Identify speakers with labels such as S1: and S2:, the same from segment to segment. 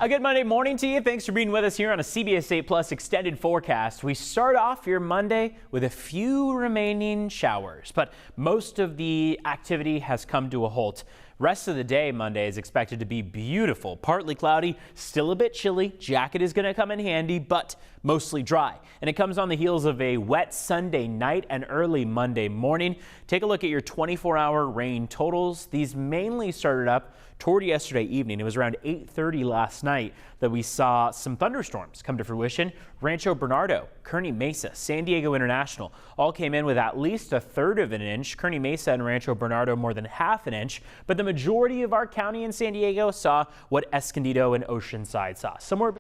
S1: A good Monday morning to you. Thanks for being with us here on a CBS 8 Plus extended forecast. We start off your Monday with a few remaining showers, but most of the activity has come to a halt. Rest of the day Monday is expected to be beautiful, partly cloudy, still a bit chilly. Jacket is going to come in handy, but mostly dry. And it comes on the heels of a wet Sunday night and early Monday morning. Take a look at your 24-hour rain totals. These mainly started up toward yesterday evening. It was around 8:30 last night that we saw some thunderstorms come to fruition. Rancho Bernardo, Kearney Mesa, San Diego International all came in with at least a third of an inch. Kearney Mesa and Rancho Bernardo more than half an inch. But the majority of our county in San Diego saw what Escondido and Oceanside saw, somewhere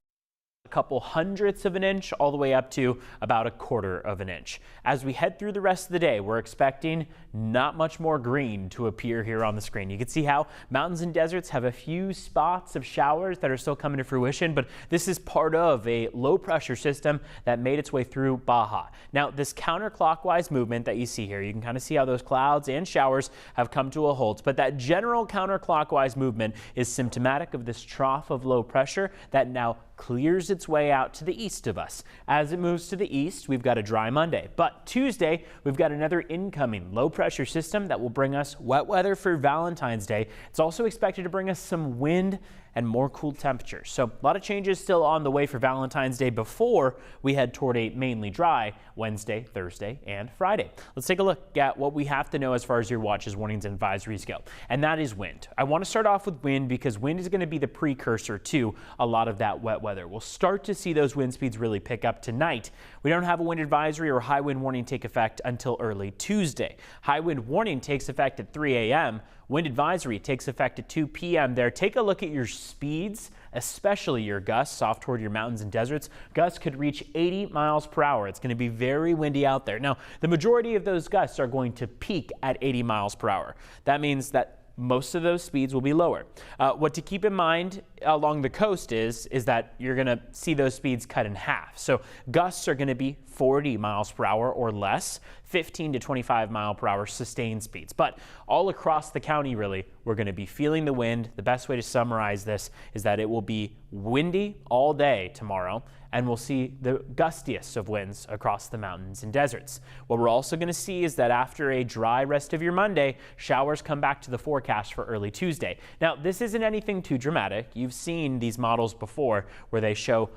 S1: a couple hundredths of an inch all the way up to about a quarter of an inch. As we head through the rest of the day, we're expecting not much more green to appear here on the screen. You can see how mountains and deserts have a few spots of showers that are still coming to fruition, but this is part of a low pressure system that made its way through Baja. Now, this counterclockwise movement that you see here, you can kind of see how those clouds and showers have come to a halt, but that general counterclockwise movement is symptomatic of this trough of low pressure that now clears its way out to the east of us. As it moves to the east, we've got a dry Monday, but Tuesday we've got another incoming low pressure system that will bring us wet weather for Valentine's Day. It's also expected to bring us some wind and more cool temperatures. So a lot of changes still on the way for Valentine's Day before we head toward a mainly dry Wednesday, Thursday, and Friday. Let's take a look at what we have to know as far as your watches, warnings, and advisories go. And that is wind. I want to start off with wind because wind is going to be the precursor to a lot of that wet weather. We'll start to see those wind speeds really pick up tonight. We don't have a wind advisory or high wind warning take effect until early Tuesday. High wind warning takes effect at 3 a.m. Wind advisory takes effect at 2 p.m. there. Take a look at your speeds, especially your gusts off toward your mountains and deserts. Gusts could reach 80 miles per hour. It's going to be very windy out there. Now, the majority of those gusts are going to peak at 80 miles per hour. That means that most of those speeds will be lower. What to keep in mind along the coast is that you're going to see those speeds cut in half. So gusts are going to be 40 miles per hour or less, 15 to 25 mile per hour sustained speeds. But all across the county, really, we're going to be feeling the wind. The best way to summarize this is that it will be windy all day tomorrow, and we'll see the gustiest of winds across the mountains and deserts. What we're also going to see is that after a dry rest of your Monday, showers come back to the forecast for early Tuesday. Now, this isn't anything too dramatic. You've seen these models before where they show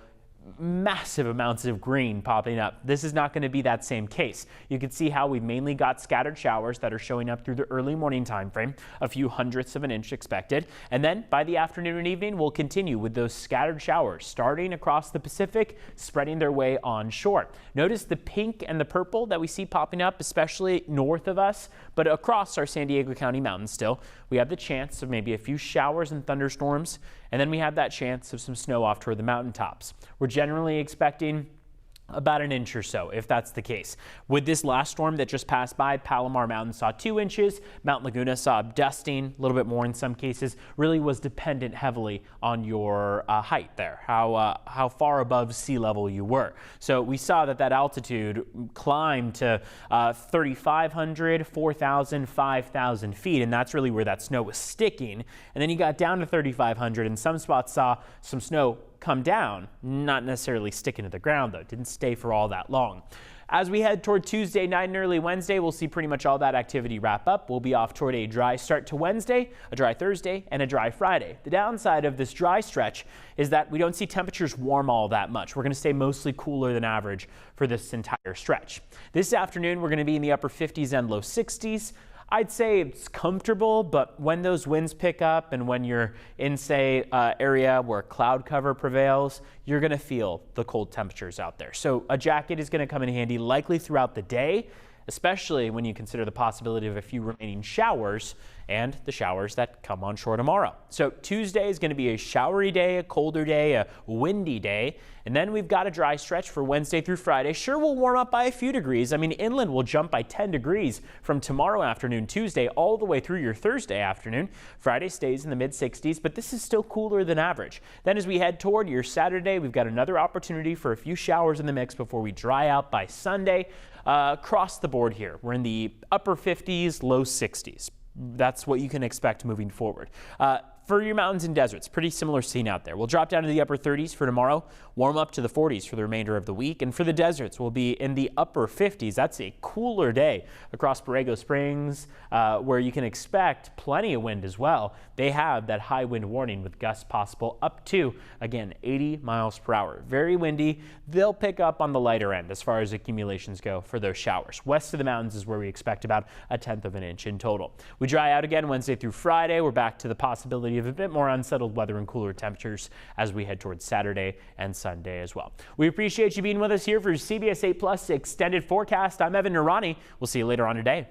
S1: massive amounts of green popping up. This is not going to be that same case. You can see how we've mainly got scattered showers that are showing up through the early morning time frame, a few hundredths of an inch expected, and then by the afternoon and evening we'll continue with those scattered showers starting across the Pacific, spreading their way onshore. Notice the pink and the purple that we see popping up, especially north of us, but across our San Diego County mountains still. We have the chance of maybe a few showers and thunderstorms, and then we have that chance of some snow off toward the mountaintops. We're generally expecting about an inch or so, if that's the case. With this last storm that just passed by, Palomar Mountain saw 2 inches. Mount Laguna saw dusting, a little bit more in some cases. Really was dependent heavily on your height there, how far above sea level you were. So we saw that altitude climbed to 3,500, 4,000, 5,000 feet, and that's really where that snow was sticking. And then you got down to 3,500, and some spots saw some snow come down, not necessarily sticking to the ground though. It didn't stay for all that long. As we head toward Tuesday night and early Wednesday, we'll see pretty much all that activity wrap up. We'll be off toward a dry start to Wednesday, a dry Thursday, and a dry Friday. The downside of this dry stretch is that we don't see temperatures warm all that much. We're going to stay mostly cooler than average for this entire stretch. This afternoon, we're going to be in the upper 50s and low 60s. I'd say it's comfortable, but when those winds pick up and when you're in, say, area where cloud cover prevails, you're going to feel the cold temperatures out there. So a jacket is going to come in handy likely throughout the day, especially when you consider the possibility of a few remaining showers and the showers that come on shore tomorrow. So Tuesday is going to be a showery day, a colder day, a windy day, and then we've got a dry stretch for Wednesday through Friday. Sure, we'll warm up by a few degrees. I mean, inland will jump by 10 degrees from tomorrow afternoon, Tuesday, all the way through your Thursday afternoon. Friday stays in the mid-60s, but this is still cooler than average. Then as we head toward your Saturday, we've got another opportunity for a few showers in the mix before we dry out by Sunday. Across the board here, we're in the upper 50s, low 60s. That's what you can expect moving forward. For your mountains and deserts, pretty similar scene out there. We'll drop down to the upper 30s for tomorrow, warm up to the 40s for the remainder of the week. And for the deserts, we'll be in the upper 50s. That's a cooler day across Borrego Springs, where you can expect plenty of wind as well. They have that high wind warning with gusts possible up to, again, 80 miles per hour. Very windy. They'll pick up on the lighter end as far as accumulations go for those showers. West of the mountains is where we expect about 1/10 of an inch in total. We dry out again Wednesday through Friday. We're back to the possibility of a bit more unsettled weather and cooler temperatures as we head towards Saturday and Sunday as well. We appreciate you being with us here for CBS 8 Plus Extended Forecast. I'm Evan Nurani. We'll see you later on today.